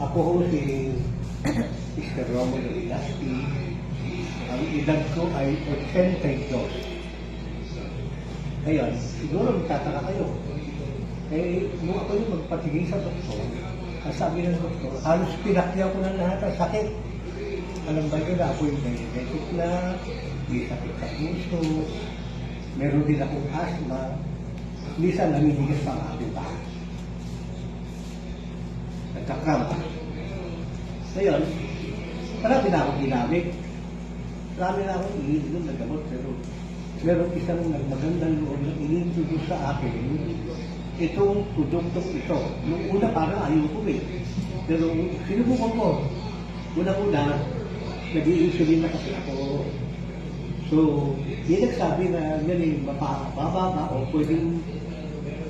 Ako ho si Mr. Romulo Ilaspi. Ang edad ko ay 82. Ngayon, siguro magtataka kayo. Nung ako yung magpatigil sa doktor, ang sabi ng doktor, halos pinakyaw ko na lahat ang sakit. Alam ba yun na ako yung diabetic na, may sakit sa puso, meron din akong asthma, minsan namimigas pa ang aking bahay. Nagkakrampa. Ngayon, marami na akong ginamit. Marami na akong iniinom na gamot, pero meron isang magandang loob na inintroduce sa akin itong produktong ito. Nung una parang ayaw ko pero sinubukan ko. Una-una, nag-i-insulin na kasi ako. So, yun nagsabi na yan ay mapababa o pwedeng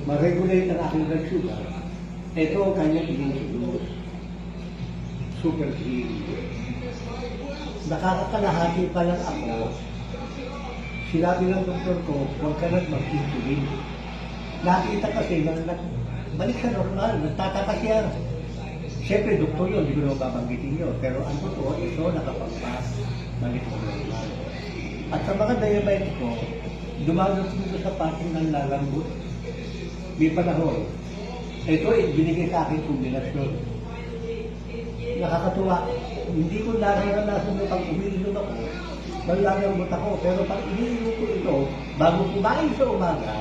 ma-regulate ang aking blood sugar. Ito ang kanyang inintroduce. Super clean. Nakakakalahati pa lang ako. Sinabi ng doktor ko, huwag ka nang mag-insulin. Nakita kasi na balik sa normal, nagtataka siya. Siyempre, doktor yun, hindi ko na babanggitin yun. Pero ang totoo, ito nakapagpas, balik sa normal. At sa mga diabetic ko, dumadating ko sa pating ng lalambot. May panahon. Ito, binigay sa akin kombinasyon. Nakakatuwa. Hindi ko naranasan mo pag umiinom ako. Malalambot ako. Pero pag iniinom ko ito, bago kumain sa umaga,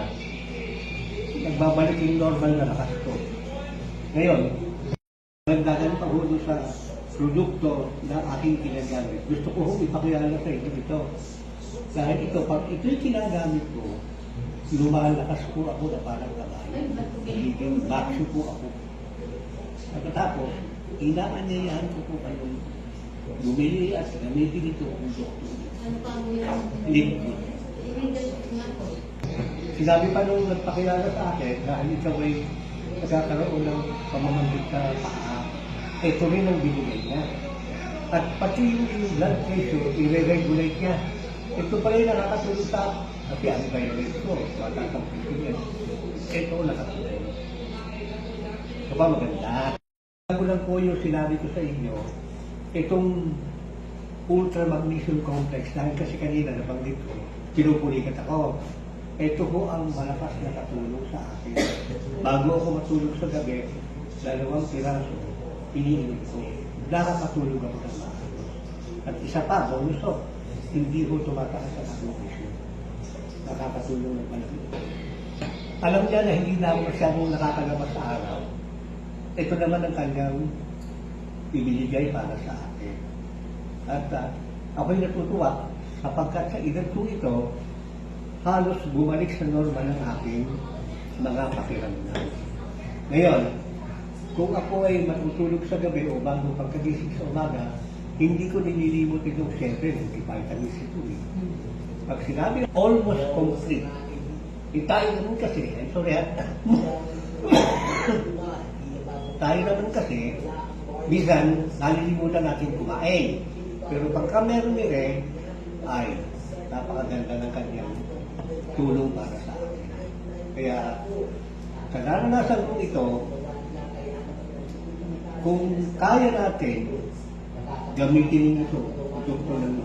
nagbabalik yung normal na lakas ko. Ngayon, nagdagan pa ho sa produkto na aking kinagamit. Gusto ko ho ipakilala sa inyo ito. Dahil ito, pag ito'y kinagamit ko, lumalakas po ako na parang kabayo. Nagiging bakso po ako. Pagkatapos, inaanyayahan ko po kayong bumili at gamitin ito kung doktor. Liquid. Sinabi pa nung nagpakilala sa akin, dahil ikaw ay nagkakaroon ng pamamagit sa paa, ito rin ang binigay niya. At pati yung blood pressure, i-regulate niya. Ito pa rin nakakatulog sa kasi ang diabetes ko, matatampitin yan. Ito nakatulog. Ito pa maganda. Ako lang po yung sinabi ko sa inyo, itong ultra magnesium complex, dahil kasi kanina nabanggit ko, pinupulikat ako. Ito po ang malakas na katulong sa akin. Bago ako matulog sa gabi, 2 piraso, iniinom ko. Nakakatulog ako ng maayos. At isa pa, bonus ko, hindi ko tumataas sa aking presyon. Nakakatulong ng malaki. Alam niya na hindi na ako masyadong nakakalabas sa araw. Ito naman ang kanyang ibinigay para sa akin. At ako'y natutuwa sapagkat sa edad ko ito, halos bumalik sa normal ng aking mga pakiramdam. Ngayon, kung ako ay matutulog sa gabi o bago pagkagising sa umaga, hindi ko nililimot itong siyempre, multivitamins ito eh. Pag sinabi, almost complete. Tayo naman kasi, tayo naman kasi, minsan, nalilimutan natin kumain. Pero pagka meron ni Red, ay, napakaganda ng kanyang tulong para sa akin. Kaya, sa naranasan kong ito, kung kaya natin gamitin ito, produkto ng